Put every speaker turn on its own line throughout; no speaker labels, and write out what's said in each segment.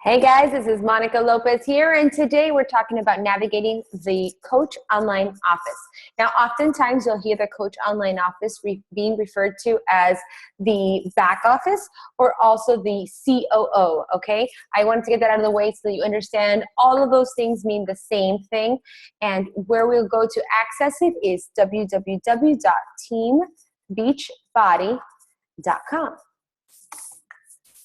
Hey guys, this is Monica Lopez here, and today we're talking about navigating the Coach Online Office. Now, oftentimes you'll hear the Coach Online Office being referred to as the back office or also the COO, okay? I wanted to get that out of the way so that you understand all of those things mean the same thing, and where we'll go to access it is www.teambeachbody.com.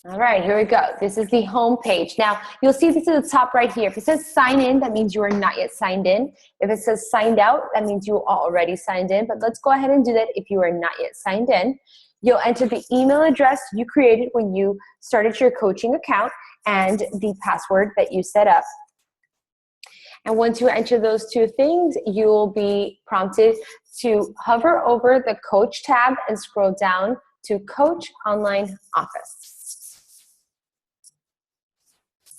All right, here we go. This is the home page. Now, you'll see this at the top right here. If it says sign in, that means you are not yet signed in. If it says signed out, that means you are already signed in. But let's go ahead and do that if you are not yet signed in. You'll enter the email address you created when you started your coaching account and the password that you set up. And once you enter those two things, you'll be prompted to hover over the Coach tab and scroll down to Coach Online Office.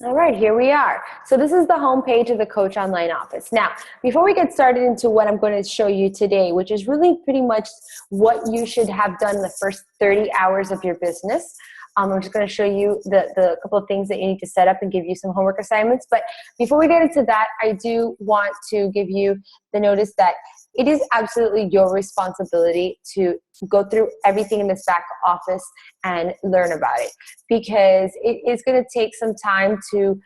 All right, here we are. So this is the home page of the Coach Online Office. Now, before we get started into what I'm going to show you today, which is really pretty much what you should have done in the first 30 hours of your business, I'm just going to show you the couple of things that you need to set up and give you some homework assignments. But before we get into that, I do want to give you the notice that it is absolutely your responsibility to go through everything in this back office and learn about it, because it is going to take some time to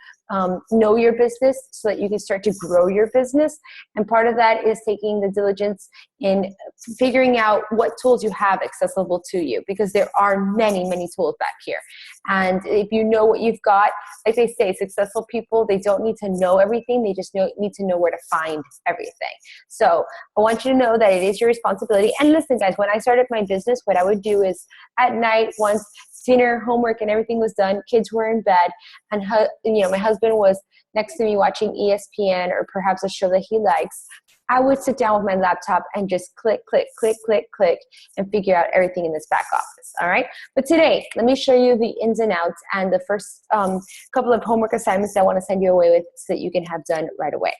know your business so that you can start to grow your business. And part of that is taking the diligence in figuring out what tools you have accessible to you, because there are many, many tools back here. And if you know what you've got, like they say, successful people, they don't need to know everything. They just need to know where to find everything. So I want you to know that it is your responsibility. And listen, guys, when I started my business, what I would do is at night, once dinner, homework, and everything was done, kids were in bed, and my husband was next to me watching ESPN or perhaps a show that he likes, I would sit down with my laptop and just click, click, click, click, click, and figure out everything in this back office, all right? But today, let me show you the ins and outs and the first couple of homework assignments that I want to send you away with so that you can have done right away.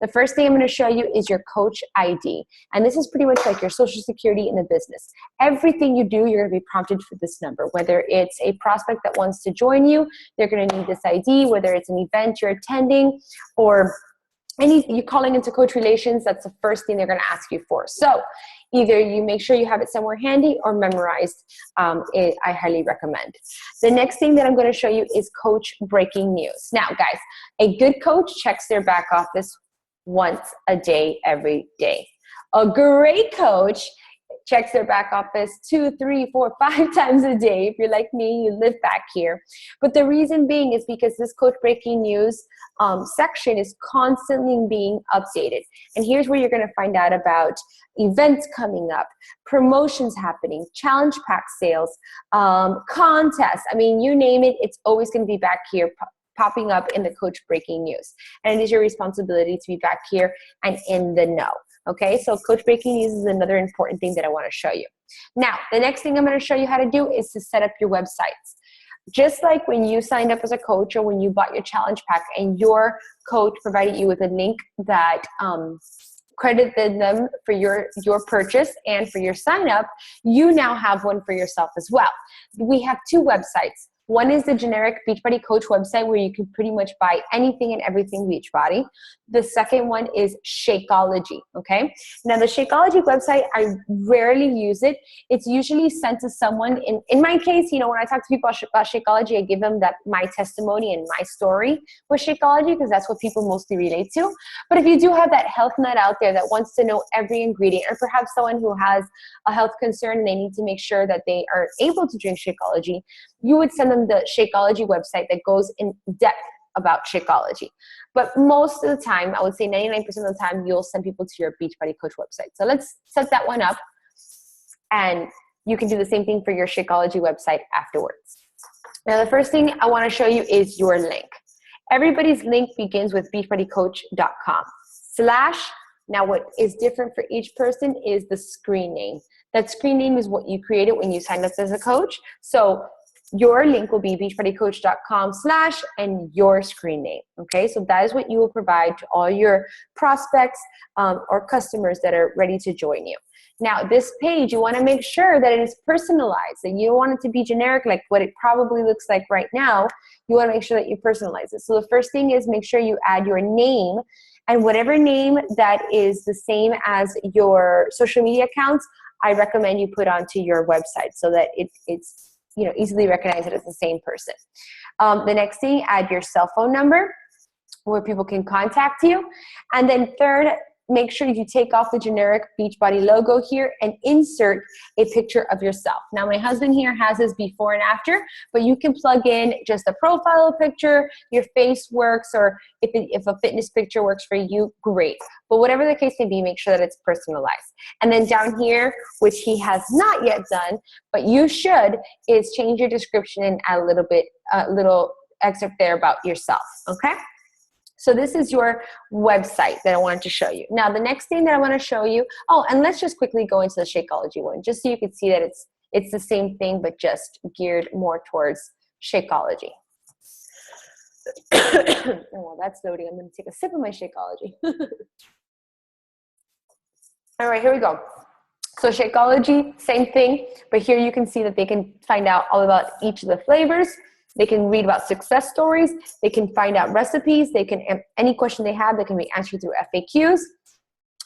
The first thing I'm going to show you is your Coach ID, and this is pretty much like your social security in the business. Everything you do, you're going to be prompted for this number. Whether it's a prospect that wants to join you, they're going to need this ID, whether it's an event you're attending or you're calling into coach relations, that's the first thing they're going to ask you for. So either you make sure you have it somewhere handy or memorized. I highly recommend. The next thing that I'm going to show you is coach breaking news. Now, guys, a good coach checks their back office once a day, every day. A great coach checks their back office 2, 3, 4, 5 times a day. If you're like me, you live back here. But the reason being is because this coach breaking news section is constantly being updated. And here's where you're going to find out about events coming up, promotions happening, challenge pack sales, contests. I mean, you name it, it's always going to be back here popping up in the coach breaking news. And it is your responsibility to be back here and in the know. Okay, so coach breaking news is another important thing that I want to show you. Now, the next thing I'm going to show you how to do is to set up your websites. Just like when you signed up as a coach or when you bought your challenge pack and your coach provided you with a link that credited them for your purchase and for your sign up, you now have one for yourself as well. We have 2 websites. One is the generic Beachbody Coach website where you can pretty much buy anything and everything Beachbody. The second one is Shakeology, okay? Now the Shakeology website, I rarely use it. It's usually sent to someone. In my case, when I talk to people about Shakeology, I give them my testimony and my story with Shakeology because that's what people mostly relate to. But if you do have that health nut out there that wants to know every ingredient, or perhaps someone who has a health concern and they need to make sure that they are able to drink Shakeology, you would send them the Shakeology website that goes in depth about Shakeology. But most of the time, I would say 99% of the time, you'll send people to your Beachbody Coach website. So let's set that one up, and you can do the same thing for your Shakeology website afterwards. Now, the first thing I want to show you is your link. Everybody's link begins with beachbodycoach.com/. Now, what is different for each person is the screen name. That screen name is what you created when you signed up as a coach. So your link will be beachbodycoach.com/ and your screen name, okay? So that is what you will provide to all your prospects or customers that are ready to join you. Now, this page, you want to make sure that it is personalized, and you don't want it to be generic like what it probably looks like right now. you want to make sure that you personalize it. So the first thing is make sure you add your name, and whatever name that is the same as your social media accounts, I recommend you put onto your website so that it's easily recognized as the same person. The next thing, add your cell phone number where people can contact you. And then third, make sure you take off the generic Beachbody logo here and insert a picture of yourself. Now, my husband here has his before and after, but you can plug in just a profile picture, your face works, or if a fitness picture works for you, great. But whatever the case may be, make sure that it's personalized. And then down here, which he has not yet done, but you should, is change your description and add a little excerpt there about yourself, okay? So this is your website that I wanted to show you. Now, the next thing that I want to show you, and let's just quickly go into the Shakeology one, just so you can see that it's the same thing, but just geared more towards Shakeology. While that's loading, I'm going to take a sip of my Shakeology. All right, here we go. So Shakeology, same thing, but here you can see that they can find out all about each of the flavors. They can read about success stories. They can find out recipes. They can, any question they have, they can be answered through FAQs.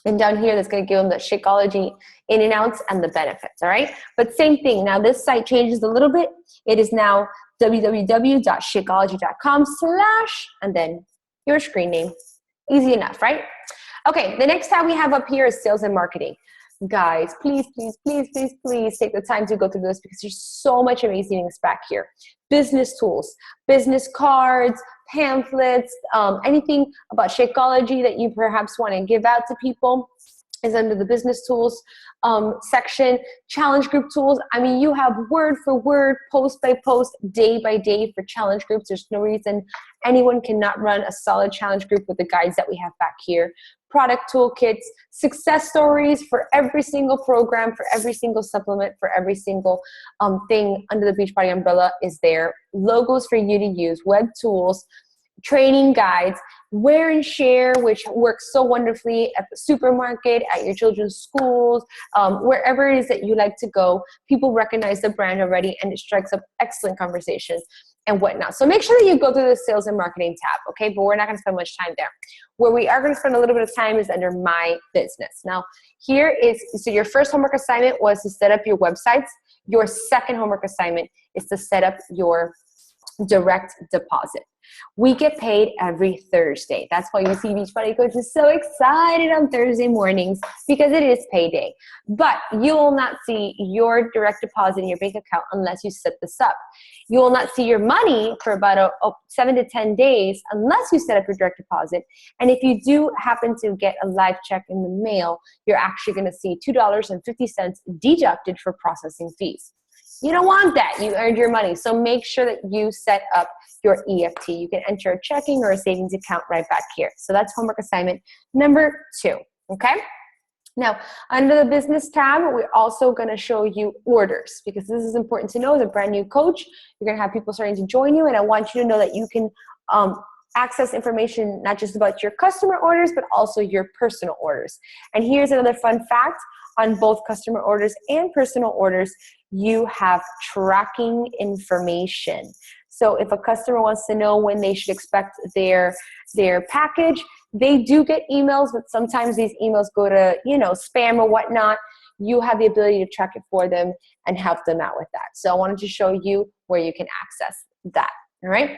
And down here, that's going to give them the Shakeology in and outs and the benefits, all right? But same thing. Now, this site changes a little bit. It is now www.shakeology.com/ and then your screen name. Easy enough, right? Okay, the next tab we have up here is sales and marketing. Guys, please, please, please, please, please take the time to go through this because there's so much amazing things back here. Business tools, business cards, pamphlets, anything about Shakeology that you perhaps want to give out to people is under the business tools section. Challenge group tools. I mean, you have word for word, post by post, day by day for challenge groups. There's no reason anyone cannot run a solid challenge group with the guides that we have back here. Product toolkits, success stories for every single program, for every single supplement, for every single thing under the Beachbody umbrella is there. Logos for you to use, web tools, training guides, wear and share, which works so wonderfully at the supermarket, at your children's schools, wherever it is that you like to go. People recognize the brand already, and it strikes up excellent conversations and whatnot. So make sure that you go through the sales and marketing tab, okay? But we're not gonna spend much time there. Where we are gonna spend a little bit of time is under my business. Now, here is, so your first homework assignment was to set up your websites. Your second homework assignment is to set up your direct deposit. We get paid every Thursday. That's why you see Beachbody Coach is so excited on Thursday mornings, because it is payday. But you will not see your direct deposit in your bank account unless you set this up. You will not see your money for about 7 to 10 days unless you set up your direct deposit. And if you do happen to get a live check in the mail, you're actually going to see $2.50 deducted for processing fees. You don't want that. You earned your money. So make sure that you set up your EFT. You can enter a checking or a savings account right back here. So that's homework assignment number 2, okay? Now, under the business tab, we're also going to show you orders, because this is important to know. As a brand new coach, you're going to have people starting to join you, and I want you to know that you can access information not just about your customer orders, but also your personal orders. And here's another fun fact. On both customer orders and personal orders, you have tracking information. So if a customer wants to know when they should expect their package, they do get emails, but sometimes these emails go to, spam or whatnot. You have the ability to track it for them and help them out with that. So I wanted to show you where you can access that, all right?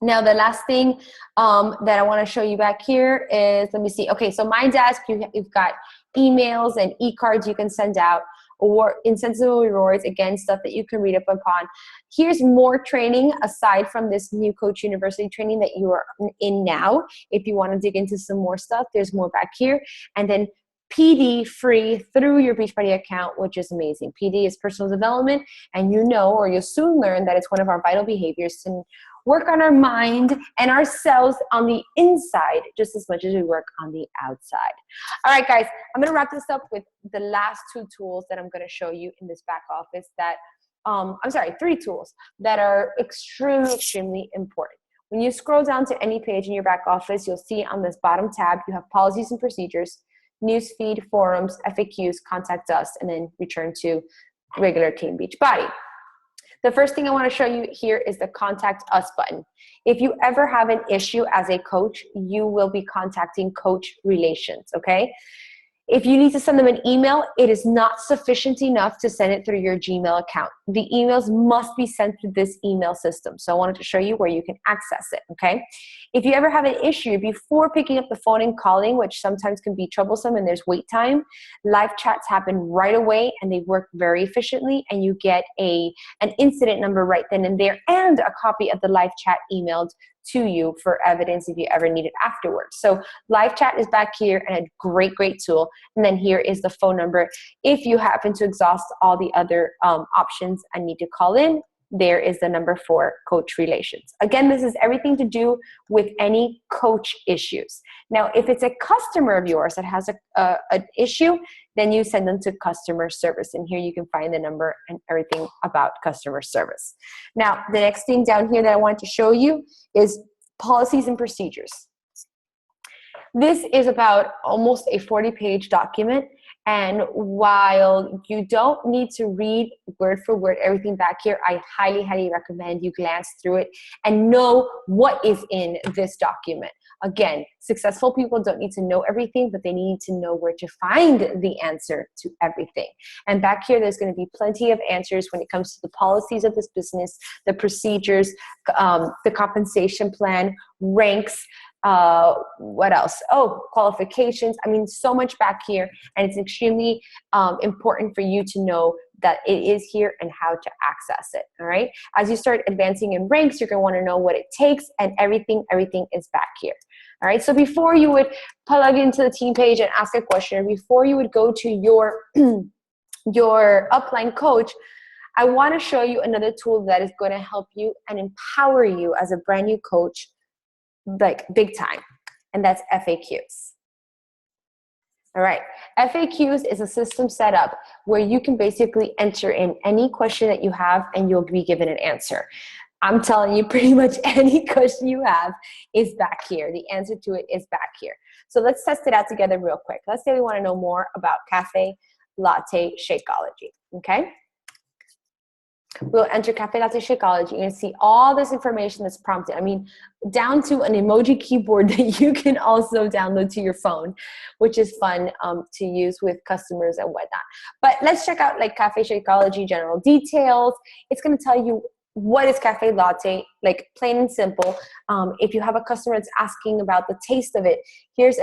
Now, the last thing that I want to show you back here is, let me see. Okay, so My Desk, you've got emails and e-cards you can send out, or insensible rewards, again, stuff that you can read up upon. Here's more training aside from this new Coach University training that you are in now. If you want to dig into some more stuff, there's more back here. And then PD free through your Beachbody account, which is amazing. PD is personal development, and or you'll soon learn that it's one of our vital behaviors to work on our mind and ourselves on the inside just as much as we work on the outside. All right, guys, I'm going to wrap this up with the last 2 tools that I'm going to show you in this back office that, 3 tools that are extremely, extremely important. When you scroll down to any page in your back office, you'll see on this bottom tab, you have policies and procedures, newsfeed, forums, FAQs, contact us, and then return to regular Team Beachbody. The first thing I want to show you here is the contact us button. If you ever have an issue as a coach, you will be contacting Coach Relations, okay? If you need to send them an email, it is not sufficient enough to send it through your Gmail account. The emails must be sent through this email system. So I wanted to show you where you can access it, okay? If you ever have an issue before picking up the phone and calling, which sometimes can be troublesome and there's wait time, live chats happen right away and they work very efficiently, and you get an incident number right then and there and a copy of the live chat emailed to you for evidence if you ever need it afterwards. So live chat is back here and a great tool. And then here is the phone number. If you happen to exhaust all the other options and need to call in, there is the number for Coach Relations. Again, this is everything to do with any coach issues. Now, if it's a customer of yours that has an issue, then you send them to customer service. And here you can find the number and everything about customer service. Now, the next thing down here that I want to show you is policies and procedures. This is about almost a 40-page document. And while you don't need to read word for word everything back here, I highly recommend you glance through it and know what is in this document. Again, successful people don't need to know everything, but they need to know where to find the answer to everything. And back here, there's going to be plenty of answers when it comes to the policies of this business, the procedures, the compensation plan, ranks, what else? Oh, qualifications. I mean, so much back here, and it's extremely important for you to know that it is here and how to access it. All right. As you start advancing in ranks, you're going to want to know what it takes, and everything is back here. All right. So before you would plug into the team page and ask a question, or before you would go to your your upline coach, I want to show you another tool that is going to help you and empower you as a brand new coach, like big time, and that's FAQs. All right, FAQs is a system set up where you can basically enter in any question that you have and you'll be given an answer. I'm telling you, pretty much any question you have is back here. The answer to it is back here. So let's test it out together real quick. Let's say we want to know more about cafe latte Shakeology, okay? We'll enter cafe latte Shakeology. You're going to see all this information that's prompted. I mean, down to an emoji keyboard that you can also download to your phone, which is fun to use with customers and whatnot. But let's check out like cafe Shakeology general details. It's going to tell you what is cafe latte, like plain and simple. If you have a customer that's asking about the taste of it, here's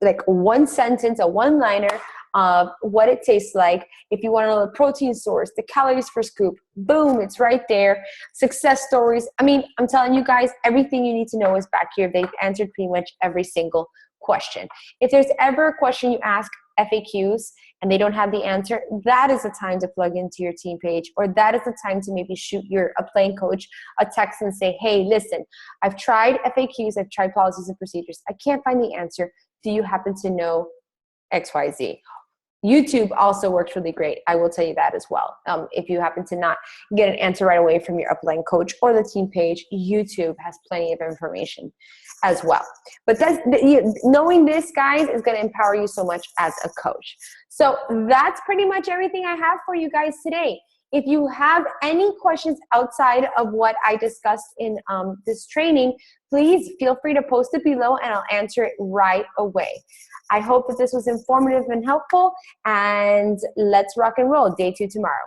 like one sentence, a one-liner of what it tastes like. If you want to know the protein source, the calories per scoop, boom, it's right there. Success stories. I mean, I'm telling you guys, everything you need to know is back here. They've answered pretty much every single question. If there's ever a question you ask FAQs and they don't have the answer, that is the time to plug into your team page, or that is the time to maybe shoot your upline coach a text and say, hey, listen, I've tried FAQs, I've tried policies and procedures. I can't find the answer. Do you happen to know XYZ? YouTube also works really great. I will tell you that as well. If you happen to not get an answer right away from your upline coach or the team page, YouTube has plenty of information as well. But knowing this, guys, is going to empower you so much as a coach. So that's pretty much everything I have for you guys today. If you have any questions outside of what I discussed in this training, please feel free to post it below and I'll answer it right away. I hope that this was informative and helpful, and let's rock and roll. Day 2 tomorrow.